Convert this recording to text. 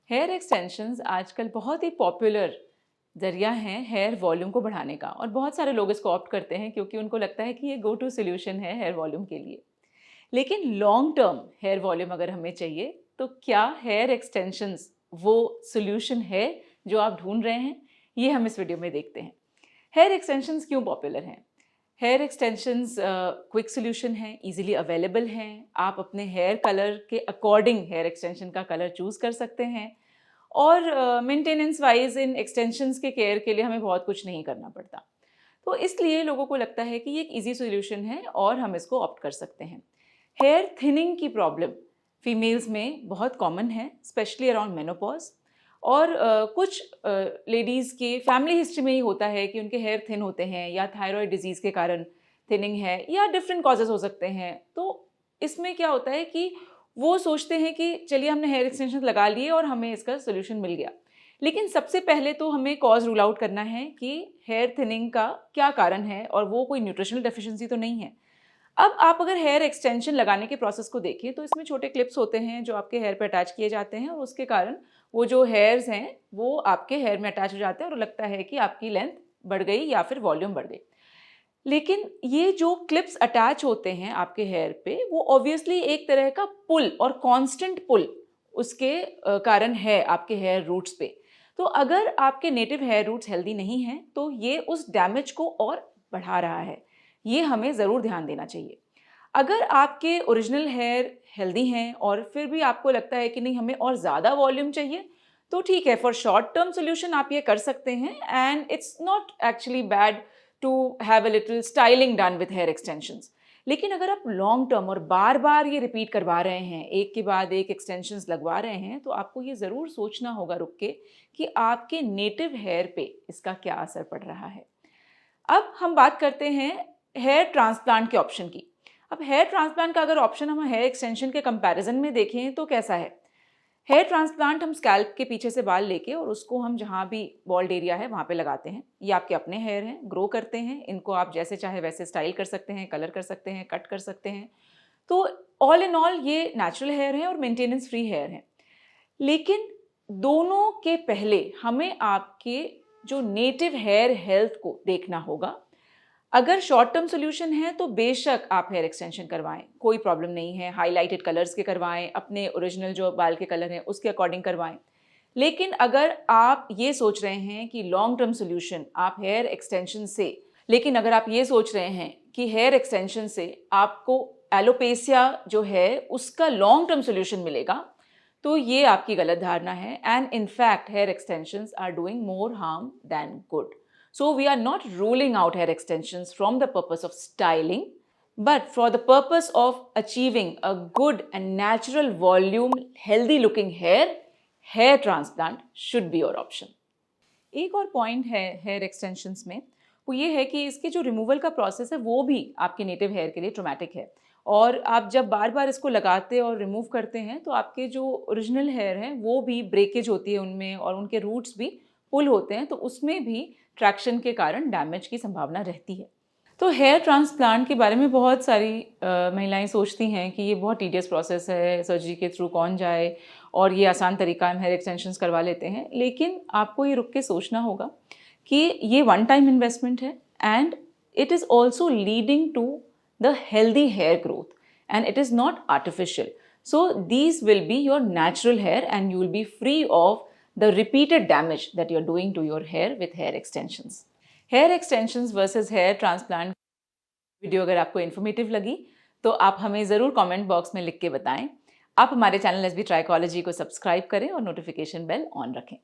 Hair extensions आजकल बहुत ही popular ज़रिया है हेयर वॉल्यूम को बढ़ाने का और बहुत सारे लोग इसको ऑप्ट करते हैं क्योंकि उनको लगता है कि ये गो टू सॉल्यूशन है हेयर वॉल्यूम के लिए। लेकिन लॉन्ग टर्म हेयर वॉल्यूम अगर हमें चाहिए तो क्या हेयर एक्सटेंशंस वो सॉल्यूशन है जो आप ढूंढ रहे हैं? ये हम इस वीडियो में देखते हैं। हेयर एक्सटेंशंस क्यों पॉपुलर हैं? हेयर एक्सटेंशंस क्विक सॉल्यूशन हैं, इजीली अवेलेबल हैं, आप अपने हेयर कलर के अकॉर्डिंग हेयर एक्सटेंशन का कलर चूज़ कर सकते हैं और मेंटेनेंस वाइज इन एक्सटेंशंस के केयर के लिए हमें बहुत कुछ नहीं करना पड़ता। तो इसलिए लोगों को लगता है कि ये एक ईजी सॉल्यूशन है और हम इसको ऑप्ट कर सकते हैं। हेयर थिनिंग की प्रॉब्लम फीमेल्स में बहुत कॉमन है, स्पेशली अराउंड मेनोपॉज। और कुछ लेडीज़ के फैमिली हिस्ट्री में ही होता है कि उनके हेयर थिन होते हैं या थायराइड डिजीज़ के कारण थिनिंग है या डिफरेंट कॉजेज़ हो सकते हैं। तो इसमें क्या होता है कि वो सोचते हैं कि चलिए हमने हेयर एक्सटेंशन लगा लिए और हमें इसका सोल्यूशन मिल गया। लेकिन सबसे पहले तो हमें कॉज रूल आउट करना है कि हेयर थिनिंग का क्या कारण है और वो कोई न्यूट्रिशनल डेफिशिएंसी तो नहीं है। अब आप अगर हेयर एक्सटेंशन लगाने के प्रोसेस को देखें तो इसमें छोटे क्लिप्स होते हैं जो आपके हेयर पे अटैच किए जाते हैं और उसके कारण वो जो हेयर्स हैं वो आपके हेयर में अटैच हो जाते हैं और लगता है कि आपकी लेंथ बढ़ गई या फिर वॉल्यूम बढ़ गई। लेकिन ये जो क्लिप्स अटैच होते हैं आपके हेयर पे वो ऑब्वियसली एक तरह का पुल और कांस्टेंट पुल उसके कारण है आपके हेयर रूट्स पे। तो अगर आपके नेटिव हेयर रूट्स हेल्दी नहीं हैं तो ये उस डैमेज को और बढ़ा रहा है। ये हमें ज़रूर ध्यान देना चाहिए। अगर आपके ओरिजिनल हेयर हेल्दी हैं और फिर भी आपको लगता है कि नहीं हमें और ज़्यादा वॉल्यूम चाहिए, तो ठीक है, फॉर शॉर्ट टर्म सॉल्यूशन आप ये कर सकते हैं and it's not actually bad to have a little styling done with hair extensions. लेकिन अगर आप लॉन्ग टर्म और बार बार ये रिपीट करवा रहे हैं, एक के बाद एक एक्सटेंशंस लगवा रहे हैं, तो आपको ये ज़रूर सोचना होगा रुक के कि आपके नेटिव हेयर पे इसका क्या असर पड़ रहा है। अब हम बात करते हैं हेयर ट्रांसप्लांट के ऑप्शन की। अब हेयर ट्रांसप्लांट का अगर ऑप्शन हम हेयर एक्सटेंशन के कंपैरिजन में देखें तो कैसा है? हेयर ट्रांसप्लांट हम स्कैल्प के पीछे से बाल लेके और उसको हम जहाँ भी बॉल्ड एरिया है वहाँ पे लगाते हैं। ये आपके अपने हेयर हैं, ग्रो करते हैं। इनको आप जैसे चाहे वैसे स्टाइल कर सकते हैं, कलर कर सकते हैं, कट कर सकते हैं। तो ऑल इन ऑल ये नेचुरल हेयर है और मेंटेनेंस फ्री हेयर है। लेकिन दोनों के पहले हमें आपके जो नेटिव हेयर हेल्थ को देखना होगा। अगर शॉर्ट टर्म सॉल्यूशन है तो बेशक आप हेयर एक्सटेंशन करवाएं, कोई प्रॉब्लम नहीं है। हाइलाइटेड कलर्स के करवाएं, अपने ओरिजिनल जो बाल के कलर हैं उसके अकॉर्डिंग करवाएं। लेकिन अगर आप ये सोच रहे हैं कि लॉन्ग टर्म सॉल्यूशन आप हेयर एक्सटेंशन से लेकिन अगर आप ये सोच रहे हैं कि हेयर एक्सटेंशन से आपको एलोपेसिया जो है उसका लॉन्ग टर्म सॉल्यूशन मिलेगा, तो ये आपकी गलत धारणा है and in fact hair extensions are doing more harm than good. So we are not ruling out hair extensions from the purpose of styling, but for the purpose of achieving a good and natural volume, healthy looking hair, hair transplant should be your option. एक और point है hair extensions में, वो ये है कि इसके जो रिमूवल का प्रोसेस है वो भी आपके नेटिव हेयर के लिए ट्रॉमेटिक है। और आप जब बार बार इसको लगाते और रिमूव करते हैं तो आपके जो ओरिजिनल हेयर हैं वो भी ब्रेकेज होती है उनमें और उनके रूट्स भी पुल होते हैं, तो उसमें भी ट्रैक्शन के कारण डैमेज की संभावना रहती है। तो हेयर ट्रांसप्लांट के बारे में बहुत सारी महिलाएं सोचती हैं कि ये बहुत टीडियस प्रोसेस है, सर्जरी के थ्रू कौन जाए और ये आसान तरीका हम हेयर एक्सटेंशंस करवा लेते हैं। लेकिन आपको ये रुक के सोचना होगा कि ये वन टाइम इन्वेस्टमेंट है and it is also leading to the healthy hair growth and it is not artificial. So these will be your natural hair and you will be free of the repeated damage that you're doing to your hair with hair extensions. Hair extensions versus hair transplant video अगर आपको informative लगी तो आप हमें ज़रूर comment box में लिख के बताएं। आप हमारे चैनल एसबी ट्राइकोलॉजी को सब्सक्राइब करें और नोटिफिकेशन बेल ऑन रखें।